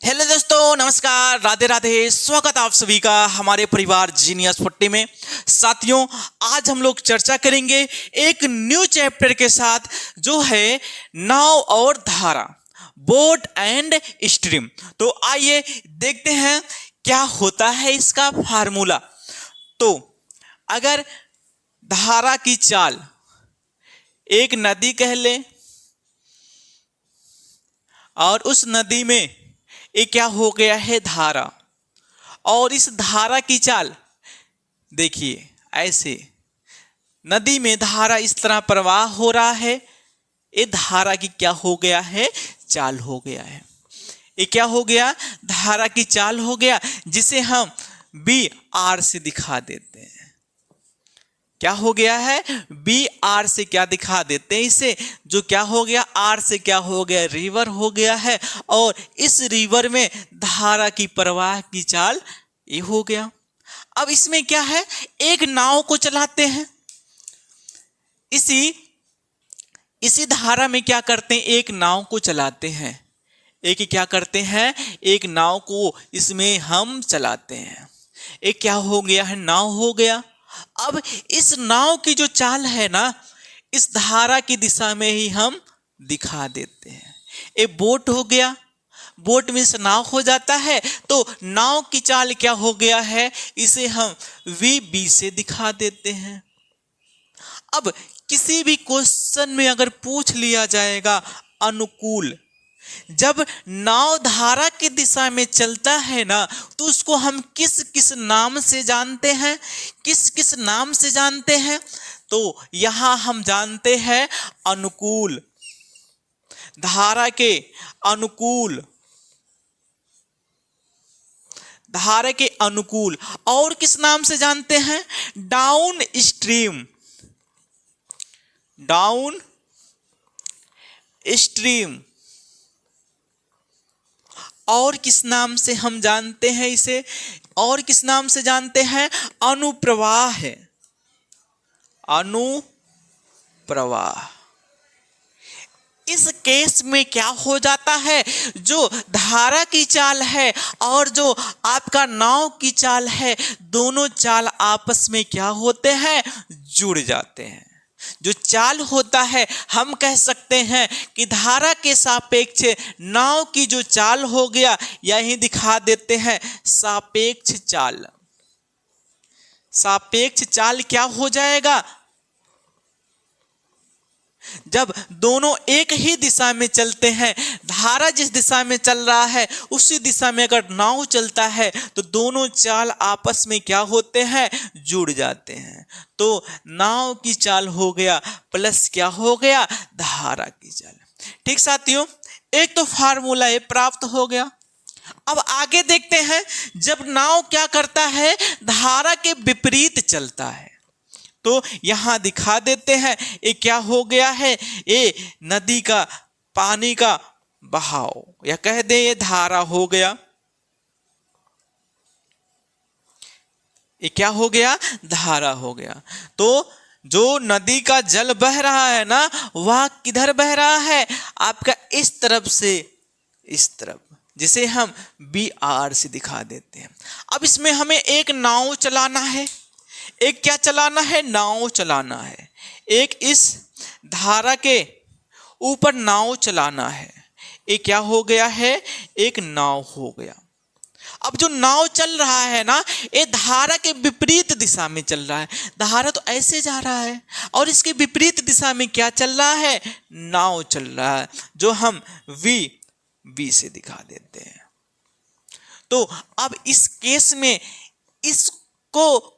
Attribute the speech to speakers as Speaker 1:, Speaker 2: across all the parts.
Speaker 1: Hello दोस्तों, नमस्कार, राधे राधे। स्वागत आप सभी का हमारे परिवार जीनियस 40 में। साथियों, आज हम लोग चर्चा करेंगे एक न्यू चैप्टर के साथ, जो है नाव और धारा, बोट एंड स्ट्रीम। तो आइए देखते हैं क्या होता है इसका फार्मूला। तो अगर धारा की चाल एक नदी कह लें और उस नदी में ये क्या हो गया है, धारा, और इस धारा की चाल देखिए, ऐसे नदी में धारा इस तरह प्रवाह हो रहा है। ये धारा की क्या हो गया है, चाल हो गया है। ये क्या हो गया, धारा की चाल हो गया, जिसे हम बी आर से दिखा देते हैं। क्या हो गया है, बी आर से क्या दिखा देते हैं इसे, जो क्या हो गया, आर से क्या हो गया, रिवर हो गया है। और इस रिवर में धारा की प्रवाह की चाल ये हो गया। अब इसमें क्या है, एक नाव को चलाते हैं। इसी धारा में क्या करते हैं, एक नाव को चलाते हैं। एक क्या करते हैं, एक नाव को इसमें हम चलाते हैं। एक क्या हो गया है, नाव हो गया। अब इस नाव की जो चाल है ना, इस धारा की दिशा में ही हम दिखा देते हैं। ये बोट हो गया, बोट में से नाव हो जाता है, तो नाव की चाल क्या हो गया है, इसे हम वी बी से दिखा देते हैं। अब किसी भी क्वेश्चन में अगर पूछ लिया जाएगा अनुकूल, जब नाव धारा की दिशा में चलता है ना, तो उसको हम किस किस नाम से जानते हैं, किस किस नाम से जानते हैं। तो यहां हम जानते हैं अनुकूल, धारा के अनुकूल, धारा के अनुकूल। और किस नाम से जानते हैं, डाउन स्ट्रीम, डाउन स्ट्रीम। और किस नाम से हम जानते हैं इसे, और किस नाम से जानते हैं, अनुप्रवाह है, अनुप्रवाह। इस केस में क्या हो जाता है, जो धारा की चाल है और जो आपका नाव की चाल है, दोनों चाल आपस में क्या होते हैं, जुड़ जाते हैं। जो चाल होता है, हम कह सकते हैं कि धारा के सापेक्ष नाव की जो चाल हो गया, यही दिखा देते हैं सापेक्ष चाल। सापेक्ष चाल क्या हो जाएगा, जब दोनों एक ही दिशा में चलते हैं, धारा जिस दिशा में चल रहा है उसी दिशा में अगर नाव चलता है, तो दोनों चाल आपस में क्या होते हैं, जुड़ जाते हैं। तो नाव की चाल हो गया प्लस क्या हो गया, धारा की चाल। ठीक साथियों, एक तो फार्मूला ये प्राप्त हो गया। अब आगे देखते हैं, जब नाव क्या करता है, धारा के विपरीत चलता है, तो यहां दिखा देते हैं ये क्या हो गया है, ये नदी का पानी का बहाव, या कह दे ये धारा हो गया। ये क्या हो गया, धारा हो गया। तो जो नदी का जल बह रहा है ना, वह किधर बह रहा है, आपका इस तरफ से इस तरफ, जिसे हम बी आर से दिखा देते हैं। अब इसमें हमें एक नाव चलाना है, एक क्या चलाना है, नाव चलाना है। एक इस धारा के ऊपर नाव चलाना है। ये क्या हो गया है, एक नाव हो गया। अब जो नाव चल रहा है ना, ये धारा के विपरीत दिशा में चल रहा है। धारा तो ऐसे जा रहा है और इसके विपरीत दिशा में क्या चल रहा है, नाव चल रहा है, जो हम वी बी से दिखा देते हैं। तो अब इस केस में इसको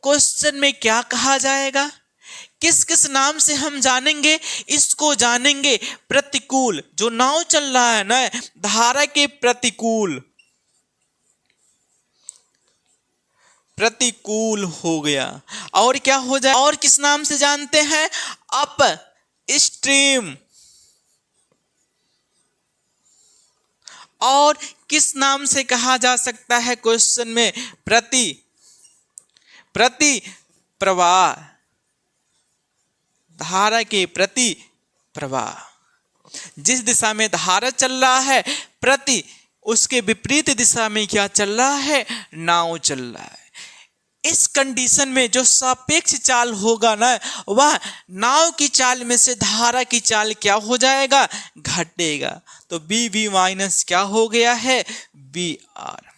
Speaker 1: क्वेश्चन में क्या कहा जाएगा, किस किस नाम से हम जानेंगे, इसको जानेंगे प्रतिकूल। जो नाव चल रहा है ना, धारा के प्रतिकूल, प्रतिकूल हो गया। और क्या हो जाए, और किस नाम से जानते हैं, अप स्ट्रीम। और किस नाम से कहा जा सकता है क्वेश्चन में, प्रति प्रवाह, धारा के प्रति प्रवाह। जिस दिशा में धारा चल रहा है, प्रति उसके विपरीत दिशा में क्या चल रहा है, नाव चल रहा है। इस कंडीशन में जो सापेक्ष चाल होगा ना, वह नाव की चाल में से धारा की चाल क्या हो जाएगा, घटेगा। तो बी वी माइनस क्या हो गया है, बी आर।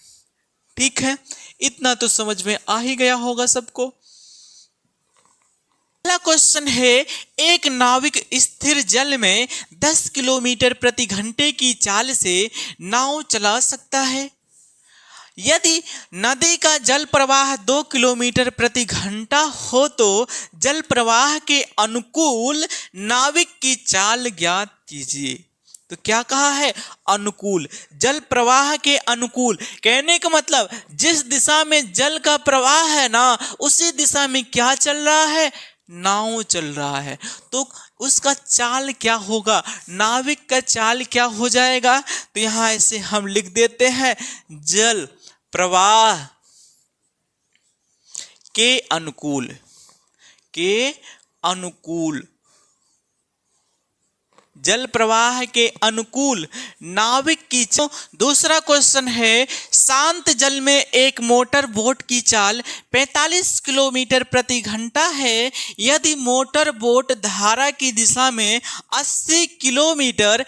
Speaker 1: ठीक है, इतना तो समझ में आ ही गया होगा सबको। पहला क्वेश्चन है, एक नाविक स्थिर जल में 10 किलोमीटर प्रति घंटे की चाल से नाव चला सकता है। यदि नदी का जल प्रवाह 2 किलोमीटर प्रति घंटा हो तो जल प्रवाह के अनुकूल नाविक की चाल ज्ञात कीजिए। तो क्या कहा है, अनुकूल, जल प्रवाह के अनुकूल। कहने का मतलब जिस दिशा में जल का प्रवाह है ना, उसी दिशा में क्या चल रहा है, नाव चल रहा है। तो उसका चाल क्या होगा, नाविक का चाल क्या हो जाएगा। तो यहां ऐसे हम लिख देते हैं, जल प्रवाह के अनुकूल, के अनुकूल, जल प्रवाह के अनुकूल नाविक की। दूसरा क्वेश्चन है, शांत जल में एक मोटर बोट की चाल 45 किलोमीटर प्रति घंटा है। यदि मोटर बोट धारा की दिशा में 80 किलोमीटर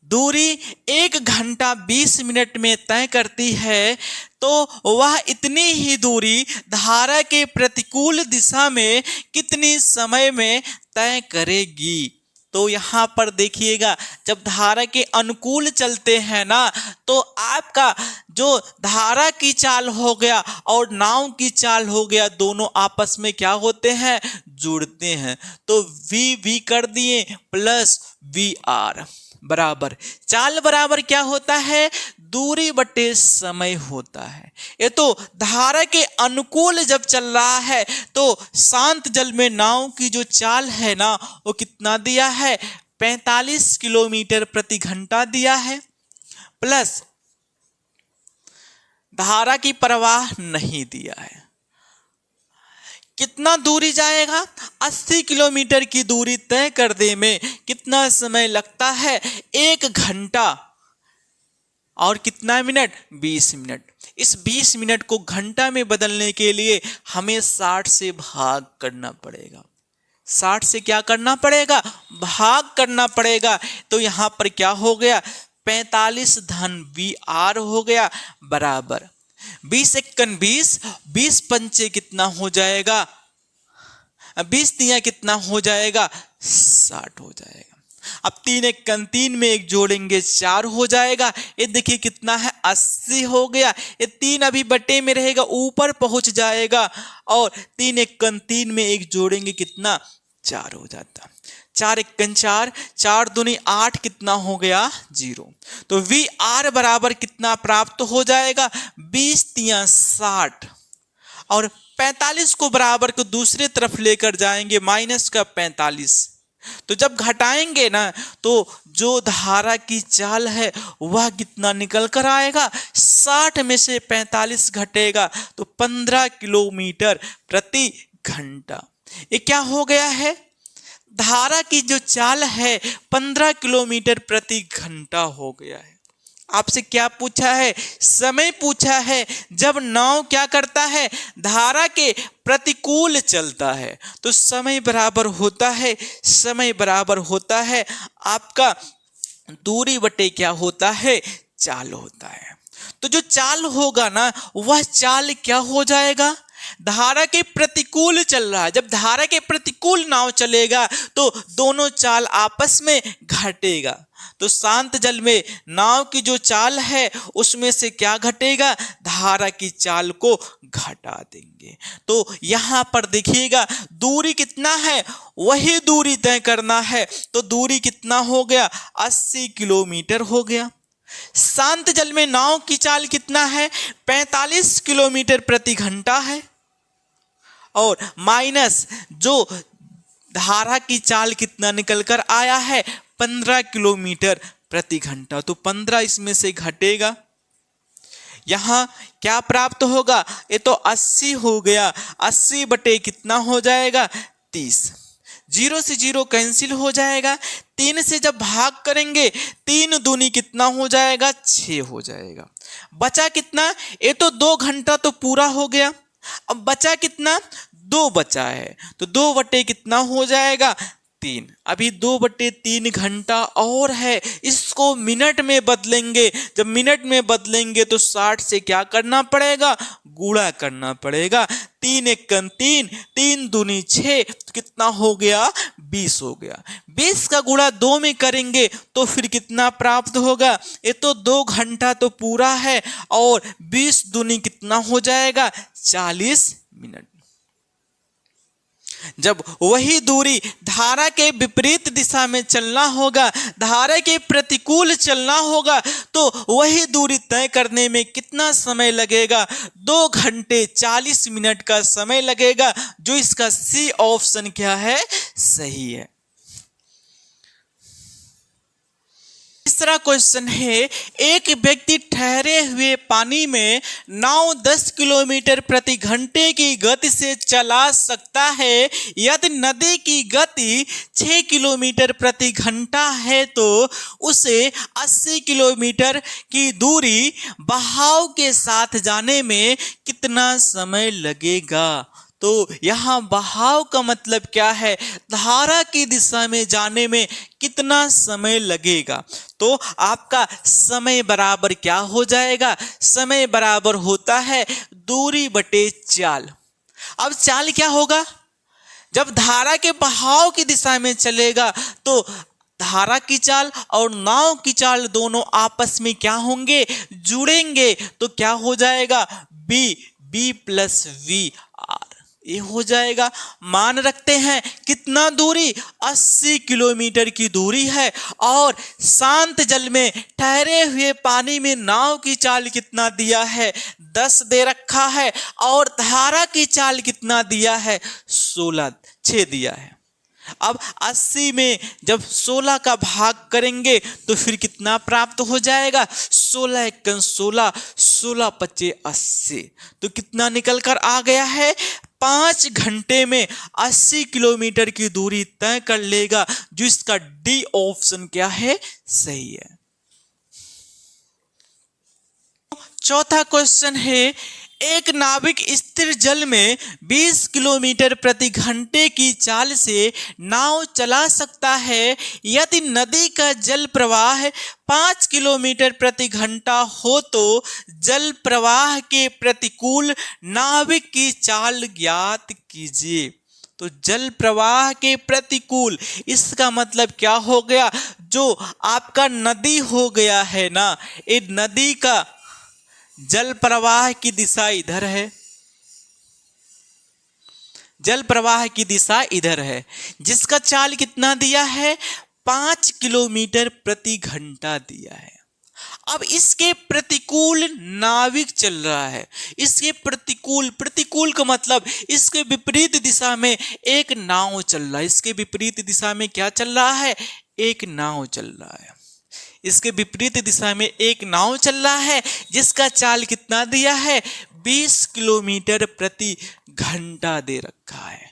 Speaker 1: दूरी 1 घंटा 20 मिनट में तय करती है, तो वह इतनी ही दूरी धारा के प्रतिकूल दिशा में कितनी समय में तय करेगी। तो यहाँ पर देखिएगा, जब धारा के अनुकूल चलते हैं ना, तो आपका जो धारा की चाल हो गया और नाव की चाल हो गया, दोनों आपस में क्या होते हैं, जुड़ते हैं। तो वी वी कर दिए प्लस वी आर बराबर, चाल बराबर क्या होता है, दूरी बटे समय होता है। ये तो धारा के अनुकूल जब चल रहा है तो शांत जल में नाव की जो चाल है ना, वो कितना दिया है, 45 किलोमीटर प्रति घंटा दिया है, प्लस धारा की प्रवाह नहीं दिया है। कितना दूरी जाएगा, 80 किलोमीटर की दूरी तय करने में कितना समय लगता है, 1 घंटा और कितना मिनट, 20 मिनट। इस 20 मिनट को घंटा में बदलने के लिए हमें 60 से भाग करना पड़ेगा। 60 से क्या करना पड़ेगा, भाग करना पड़ेगा। तो यहां पर क्या हो गया, 45 धन वी आर हो गया बराबर 20 एकन 20, 20 पंचे कितना हो जाएगा, 20 तिया कितना हो जाएगा, 60 हो जाएगा। अब 3 एकन 3 में 1 जोड़ेंगे 4 हो जाएगा। ये देखिए कितना है, 80 हो गया। ये 3 अभी बटे में रहेगा, ऊपर पहुंच जाएगा, और 3 एकन 3 में 1 जोड़ेंगे कितना, 4 हो जाता। 4 एकन 4, 4 दूनी 8, कितना हो गया, 0। तो वी आर बराबर कितना प्राप्त हो जाएगा, 20 तिया 60, और 45 को बराबर को दूसरे तरफ लेकर जाएंगे, माइनस का 45। तो जब घटाएंगे ना, तो जो धारा की चाल है वह कितना निकल कर आएगा, 60 में से 45 घटेगा तो 15 किलोमीटर प्रति घंटा। ये क्या हो गया है, धारा की जो चाल है 15 किलोमीटर प्रति घंटा हो गया है। आपसे क्या पूछा है, समय पूछा है। जब नाव क्या करता है, धारा के प्रतिकूल चलता है, तो समय बराबर होता है, समय बराबर होता है आपका दूरी बटे क्या होता है, चाल होता है। तो जो चाल होगा ना, वह चाल क्या हो जाएगा, धारा के प्रतिकूल चल रहा है। जब धारा के प्रतिकूल नाव चलेगा तो दोनों चाल आपस में घटेगा। तो शांत जल में नाव की जो चाल है उसमें से क्या घटेगा, धारा की चाल को घटा देंगे। तो यहां पर देखिएगा दूरी कितना है, वही दूरी तय करना है। तो दूरी कितना हो गया, 80 किलोमीटर हो गया। शांत जल में नाव की चाल कितना है, 45 किलोमीटर प्रति घंटा है, और माइनस जो धारा की चाल कितना निकल कर आया है, 15 किलोमीटर प्रति घंटा। तो 15 इसमें से घटेगा, यहां क्या प्राप्त होगा, ये तो 80 हो गया, 80 बटे कितना हो जाएगा, 30। 0 से 0 कैंसिल हो जाएगा, 3 से जब भाग करेंगे 3 दूनी कितना हो जाएगा, 6 हो जाएगा। बचा कितना, ये तो 2 घंटा तो पूरा हो गया, अब बचा कितना, 2 बचा है, तो 2 बटे कितना हो जाएगा, 3। अभी 2/3 घंटा और है, इसको मिनट में बदलेंगे। जब मिनट में बदलेंगे तो 60 से क्या करना पड़ेगा, गुणा करना पड़ेगा। 3 एकम 3, 3 दूनी 6, तो कितना हो गया, 20 हो गया। 20 का गुणा 2 में करेंगे तो फिर कितना प्राप्त होगा, ये तो 2 घंटा तो पूरा है, और 20 दूनी कितना हो जाएगा, 40 मिनट। जब वही दूरी धारा के विपरीत दिशा में चलना होगा, धारा के प्रतिकूल चलना होगा, तो वही दूरी तय करने में कितना समय लगेगा, 2 घंटे 40 मिनट का समय लगेगा, जो इसका सी ऑप्शन क्या है, सही है। तीसरा क्वेश्चन है, एक व्यक्ति ठहरे हुए पानी में नाव 10 किलोमीटर प्रति घंटे की गति से चला सकता है। यदि नदी की गति 6 किलोमीटर प्रति घंटा है तो उसे 80 किलोमीटर की दूरी बहाव के साथ जाने में कितना समय लगेगा। तो यहाँ बहाव का मतलब क्या है, धारा की दिशा में जाने में कितना समय लगेगा। तो आपका समय बराबर क्या हो जाएगा, समय बराबर होता है दूरी बटे चाल। अब चाल क्या होगा, जब धारा के बहाव की दिशा में चलेगा तो धारा की चाल और नाव की चाल दोनों आपस में क्या होंगे, जुड़ेंगे, तो क्या हो जाएगा, बी प्लस वी आर, ये हो जाएगा। मान रखते हैं कितना दूरी, 80 किलोमीटर की दूरी है, और शांत जल में ठहरे हुए पानी में नाव की चाल कितना दिया है, 10 दे रखा है, और धारा की चाल कितना दिया है, 16, 6 दिया है। अब 80 में जब 16 का भाग करेंगे तो फिर कितना प्राप्त हो जाएगा, 16 एकम 16, 16 पचे 80, तो कितना निकल कर आ गया है, 5 घंटे में 80 किलोमीटर की दूरी तय कर लेगा, जो इसका डी ऑप्शन क्या है, सही है। चौथा क्वेश्चन है, एक नाविक स्थिर जल में 20 किलोमीटर प्रति घंटे की चाल से नाव चला सकता है। यदि नदी का जल प्रवाह 5 किलोमीटर प्रति घंटा हो तो जल प्रवाह के प्रतिकूल नाविक की चाल ज्ञात कीजिए। तो जल प्रवाह के प्रतिकूल, इसका मतलब क्या हो गया, जो आपका नदी हो गया है ना, ये नदी का जल प्रवाह की दिशा इधर है, जल प्रवाह की दिशा इधर है, जिसका चाल कितना दिया है, 5 किलोमीटर प्रति घंटा दिया है। अब इसके प्रतिकूल नाविक चल रहा है, इसके प्रतिकूल का मतलब इसके विपरीत दिशा में एक नाव चल रहा है, इसके विपरीत दिशा में क्या चल रहा है, एक नाव चल रहा है, इसके विपरीत दिशा में एक नाव चल रहा है, जिसका चाल कितना दिया है, 20 किलोमीटर प्रति घंटा दे रखा है।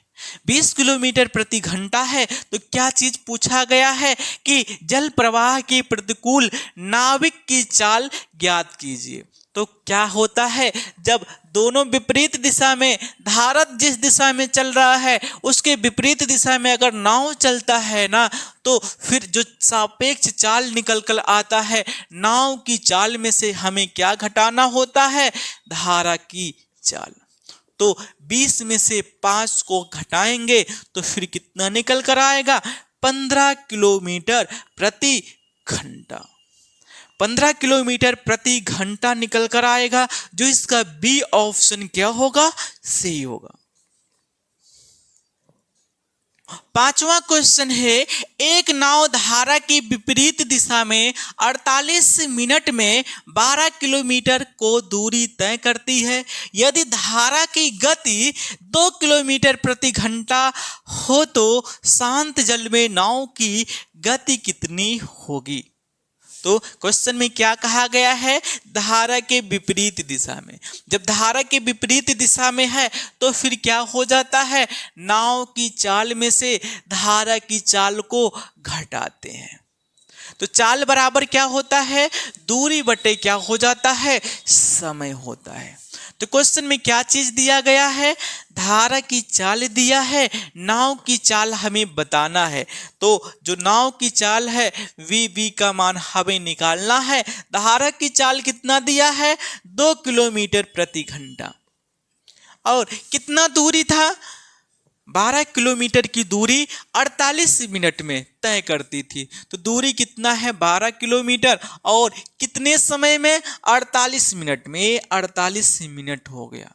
Speaker 1: 20 किलोमीटर प्रति घंटा है, तो क्या चीज पूछा गया है कि जल प्रवाह के प्रतिकूल नाविक की चाल ज्ञात कीजिए। तो क्या होता है, जब दोनों विपरीत दिशा में, धारा जिस दिशा में चल रहा है उसके विपरीत दिशा में अगर नाव चलता है ना, तो फिर जो सापेक्ष चाल निकल कर आता है, नाव की चाल में से हमें क्या घटाना होता है, धारा की चाल। तो 20 में से 5 को घटाएंगे तो फिर कितना निकल कर आएगा, 15 किलोमीटर प्रति घंटा, 15 किलोमीटर प्रति घंटा निकल कर आएगा, जो इसका बी ऑप्शन क्या होगा, सही होगा। 5वां क्वेश्चन है, एक नाव धारा की विपरीत दिशा में 48 मिनट में 12 किलोमीटर को दूरी तय करती है। यदि धारा की गति 2 किलोमीटर प्रति घंटा हो तो शांत जल में नाव की गति कितनी होगी। तो क्वेश्चन में क्या कहा गया है, धारा के विपरीत दिशा में। जब धारा के विपरीत दिशा में है तो फिर क्या हो जाता है, नाव की चाल में से धारा की चाल को घटाते हैं। तो चाल बराबर क्या होता है, दूरी बटे क्या हो जाता है, समय होता है। तो क्वेश्चन में क्या चीज दिया गया है, धारा की चाल दिया है, नाव की चाल हमें बताना है। तो जो नाव की चाल है वी का मान हमें निकालना है। धारा की चाल कितना दिया है, 2 किलोमीटर प्रति घंटा, और कितना दूरी था, 12 किलोमीटर की दूरी 48 मिनट में तय करती थी। तो दूरी कितना है, 12 किलोमीटर, और कितने समय में, 48 मिनट में, 48 मिनट हो गया।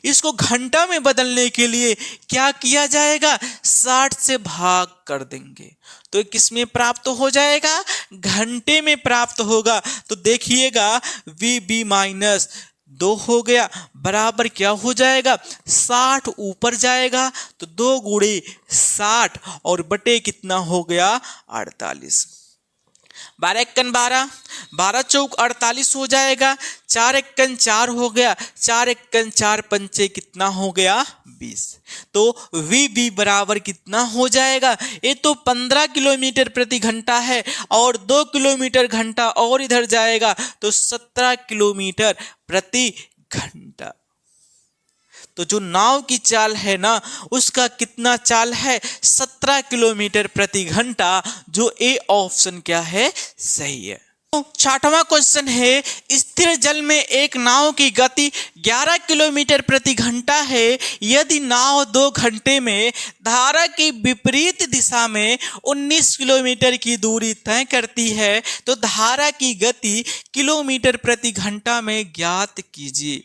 Speaker 1: इसको घंटा में बदलने के लिए क्या किया जाएगा, 60 से भाग कर देंगे तो किसमें प्राप्त हो जाएगा, घंटे में प्राप्त होगा। तो देखिएगा वी माइनस 2 हो गया, बराबर क्या हो जाएगा, 60 ऊपर जाएगा तो 2 गुणे 60 और बटे कितना हो गया, 48। 12 एकन 12, 12 चौक 48 हो जाएगा, 4 एकन 4 हो गया, 4 एकन 4 पंचे कितना हो गया, 20। तो वी बराबर कितना हो जाएगा, ये तो 15 किलोमीटर प्रति घंटा है और 2 किलोमीटर घंटा और इधर जाएगा तो 17 किलोमीटर प्रति घंटा। तो जो नाव की चाल है ना उसका कितना चाल है, 17 किलोमीटर प्रति घंटा, जो ए ऑप्शन क्या है, सही है। 6वां क्वेश्चन है, स्थिर जल में एक नाव की गति 11 किलोमीटर प्रति घंटा है। यदि नाव 2 घंटे में धारा की विपरीत दिशा में 19 किलोमीटर की दूरी तय करती है तो धारा की गति किलोमीटर प्रति घंटा में ज्ञात कीजिए।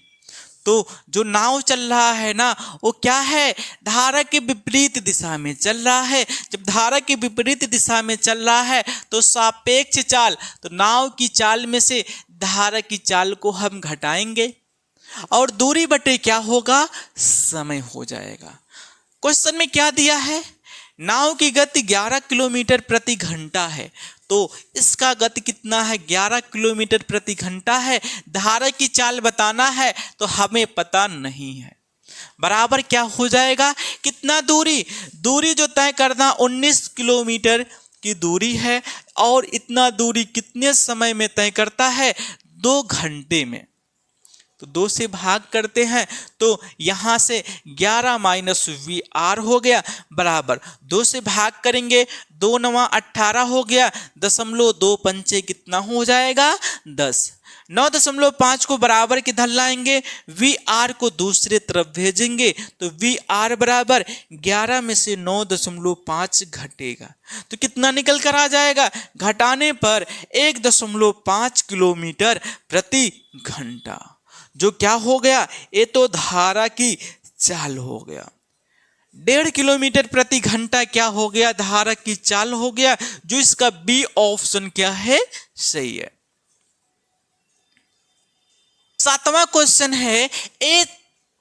Speaker 1: तो जो नाव चल रहा है ना वो क्या है, धारा के विपरीत दिशा में चल रहा है। जब धारा के विपरीत दिशा में चल रहा है तो सापेक्ष चाल, तो नाव की चाल में से धारा की चाल को हम घटाएंगे और दूरी बटे क्या होगा, समय हो जाएगा। क्वेश्चन में क्या दिया है, नाव की गति 11 किलोमीटर प्रति घंटा है, तो इसका गति कितना है, 11 किलोमीटर प्रति घंटा है। धारा की चाल बताना है तो हमें पता नहीं है, बराबर क्या हो जाएगा, कितना दूरी जो तय करना 19 किलोमीटर की दूरी है और इतना दूरी कितने समय में तय करता है, 2 घंटे में। तो 2 से भाग करते हैं तो यहां से 11 माइनस वी आर हो गया, बराबर 2 से भाग करेंगे, 2 9 18 हो गया, 0.2 पंचे कितना हो जाएगा, 10। 9.5 को बराबर किधर लाएंगे, वी आर को दूसरे तरफ भेजेंगे तो वी आर बराबर 11 में से 9.5 घटेगा तो कितना निकल कर आ जाएगा, घटाने पर 1.5 किलोमीटर प्रति घंटा, जो क्या हो गया, ये तो धारा की चाल हो गया। 1.5 किलोमीटर प्रति घंटा क्या हो गया, धारा की चाल हो गया, जो इसका बी ऑप्शन क्या है, सही है। 7वां क्वेश्चन है, एक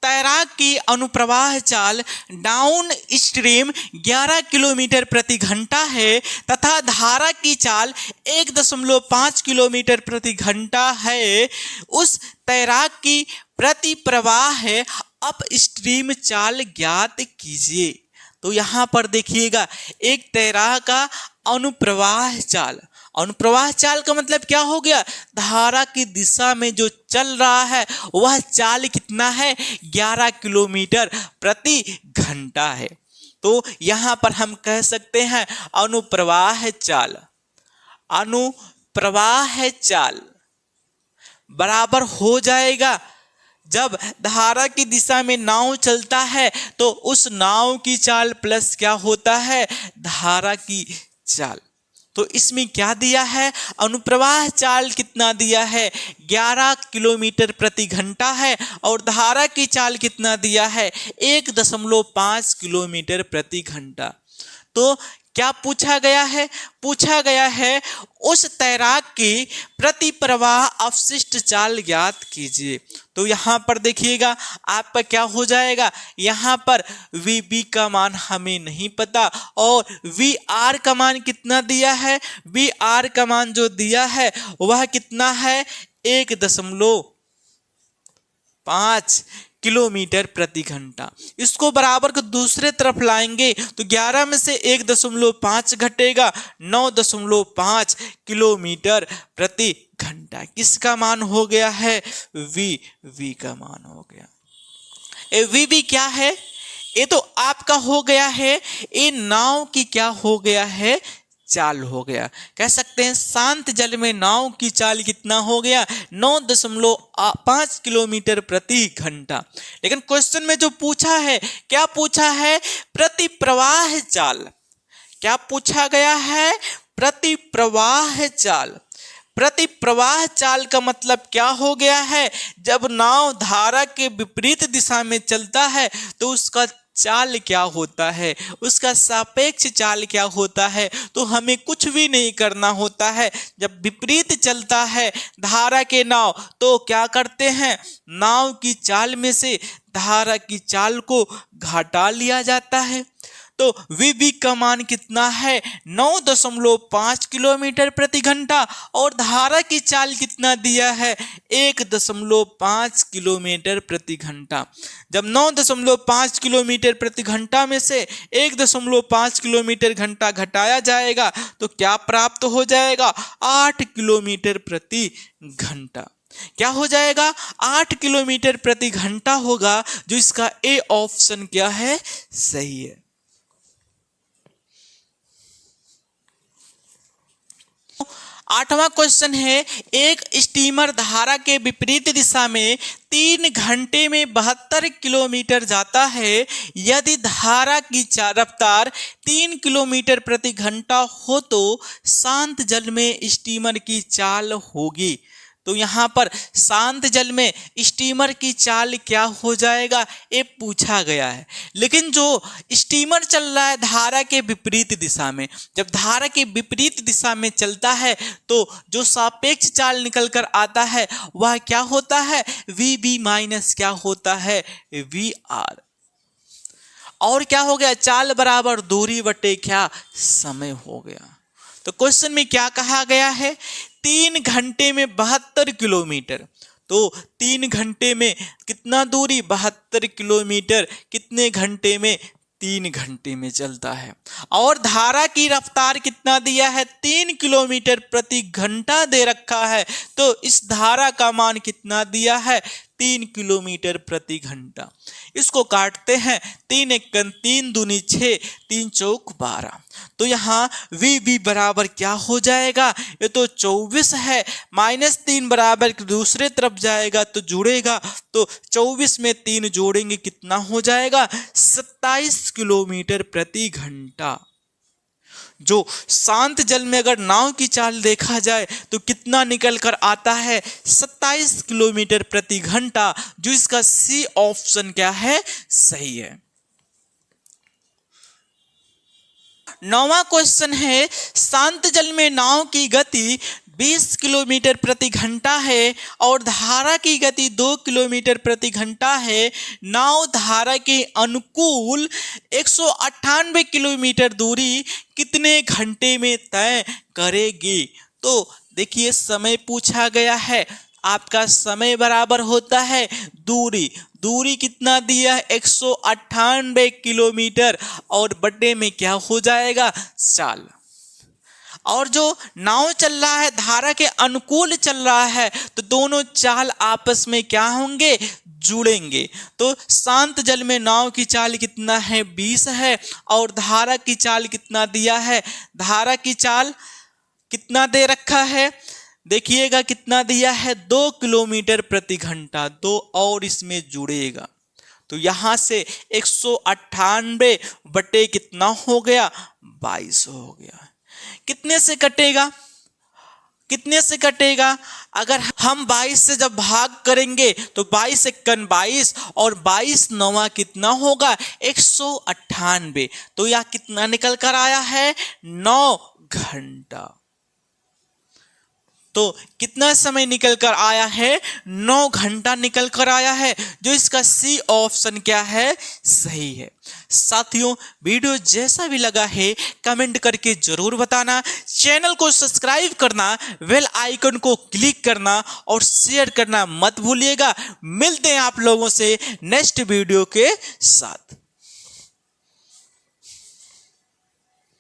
Speaker 1: तैराक की अनुप्रवाह चाल डाउन स्ट्रीम 11 किलोमीटर प्रति घंटा है तथा धारा की चाल 1.5 किलोमीटर प्रति घंटा है। उस तैराक की प्रति प्रवाह है अप स्ट्रीम चाल ज्ञात कीजिए। तो यहां पर देखिएगा, एक तैराक का अनुप्रवाह चाल का मतलब क्या हो गया, धारा की दिशा में जो चल रहा है वह चाल कितना है, 11 किलोमीटर प्रति घंटा है। तो यहां पर हम कह सकते हैं अनुप्रवाह चाल बराबर हो जाएगा, जब धारा की दिशा में नाव चलता है तो उस नाव की चाल प्लस क्या होता है, धारा की चाल। तो इसमें क्या दिया है, अनुप्रवाह चाल कितना दिया है, 11 किलोमीटर प्रति घंटा है और धारा की चाल कितना दिया है, 1.5 किलोमीटर प्रति घंटा। तो क्या पूछा गया है? पूछा गया है उस तैराक की प्रति प्रवाह अवशिष्ट चाल ज्ञात कीजिए। तो यहाँ पर देखिएगा आपका क्या हो जाएगा, यहाँ पर वी बी का मान हमें नहीं पता और वी आर का मान कितना दिया है, वी आर का मान जो दिया है वह कितना है 1.5 किलोमीटर प्रति घंटा। इसको बराबर को दूसरे तरफ लाएंगे तो 11 में से 1.5 घटेगा 9.5 किलोमीटर प्रति घंटा। किसका मान हो गया है? वी का मान हो गया। वी क्या है? ये तो आपका हो गया है, ये नाव की क्या हो गया है? चाल हो गया। कह सकते हैं शांत जल में नाव की चाल कितना हो गया? 9.5 किलोमीटर प्रति घंटा। लेकिन क्वेश्चन में जो पूछा है, क्या पूछा है? प्रति प्रवाह चाल। क्या पूछा गया है? प्रति प्रवाह चाल। प्रति प्रवाह चाल का मतलब क्या हो गया है? जब नाव धारा के विपरीत दिशा में चलता है तो उसका चाल क्या होता है, उसका सापेक्ष चाल क्या होता है? तो हमें कुछ भी नहीं करना होता है। जब विपरीत चलता है धारा के नाव तो क्या करते हैं, नाव की चाल में से धारा की चाल को घटा लिया जाता है। तो वी का मान कितना है? 9.5 किलोमीटर प्रति घंटा और धारा की चाल कितना दिया है? 1.5 किलोमीटर प्रति घंटा। जब 9.5 किलोमीटर प्रति घंटा में से 1.5 किलोमीटर घंटा घटाया जाएगा तो क्या प्राप्त हो जाएगा? 8 किलोमीटर प्रति घंटा। क्या हो जाएगा? 8 किलोमीटर प्रति घंटा होगा, जो इसका ए ऑप्शन क्या है? सही है। आठवां क्वेश्चन है, एक स्टीमर धारा के विपरीत दिशा में 3 घंटे में 72 किलोमीटर जाता है। यदि धारा की रफ्तार 3 किलोमीटर प्रति घंटा हो तो शांत जल में स्टीमर की चाल होगी। तो यहाँ पर शांत जल में स्टीमर की चाल क्या हो जाएगा, ये पूछा गया है। लेकिन जो स्टीमर चल रहा है धारा के विपरीत दिशा में, जब धारा के विपरीत दिशा में चलता है तो जो सापेक्ष चाल निकल कर आता है वह क्या होता है? वी बी माइनस क्या होता है? We are. और क्या हो गया? चाल बराबर दूरी बटे क्या? समय हो गया। तो क्वेश्चन में क्या कहा गया है? 3 घंटे में 72 किलोमीटर। तो 3 घंटे में कितना दूरी? 72 किलोमीटर। कितने घंटे में? 3 घंटे में चलता है। और धारा की रफ्तार कितना दिया है? 3 किलोमीटर प्रति घंटा दे रखा है। तो इस धारा का मान कितना दिया है? 3 किलोमीटर प्रति घंटा। इसको काटते हैं, 3 एकम 3 दूनी 6, 3 चौक 12। तो यहाँ वी बी बराबर क्या हो जाएगा? ये तो 24 है, -3 बराबर दूसरे तरफ जाएगा तो जुड़ेगा। तो 24 में 3 जोड़ेंगे कितना हो जाएगा? 27 किलोमीटर प्रति घंटा। जो शांत जल में अगर नाव की चाल देखा जाए तो कितना निकल कर आता है? 27 किलोमीटर प्रति घंटा, जो इसका सी ऑप्शन क्या है? सही है। 9वां क्वेश्चन है, शांत जल में नाव की गति 20 किलोमीटर प्रति घंटा है और धारा की गति 2 किलोमीटर प्रति घंटा है। नाव धारा के अनुकूल 198 किलोमीटर दूरी कितने घंटे में तय करेगी? तो देखिए समय पूछा गया है, आपका समय बराबर होता है दूरी। दूरी कितना दिया है? 198 किलोमीटर और बटे में क्या हो जाएगा? चाल। और जो नाव चल रहा है धारा के अनुकूल चल रहा है तो दोनों चाल आपस में क्या होंगे? जुड़ेंगे। तो शांत जल में नाव की चाल कितना है? 20 है और धारा की चाल कितना दिया है? धारा की चाल कितना दे रखा है? देखिएगा कितना दिया है? 2 किलोमीटर प्रति घंटा। 2 और इसमें जुड़ेगा तो यहां से 198 बटे कितना हो गया? 22 हो गया। कितने से कटेगा? कितने से कटेगा? अगर हम 22 से जब भाग करेंगे तो 22 एकन 22 और 22 नवा कितना होगा? 198। तो यह कितना निकल कर आया है? 9 घंटा। तो कितना समय निकल कर आया है? 9 घंटा निकल कर आया है, जो इसका सी ऑप्शन क्या है? सही है। साथियों, वीडियो जैसा भी लगा है कमेंट करके जरूर बताना, चैनल को सब्सक्राइब करना, बेल आइकन को क्लिक करना और शेयर करना मत भूलिएगा। मिलते हैं आप लोगों से नेक्स्ट वीडियो के साथ।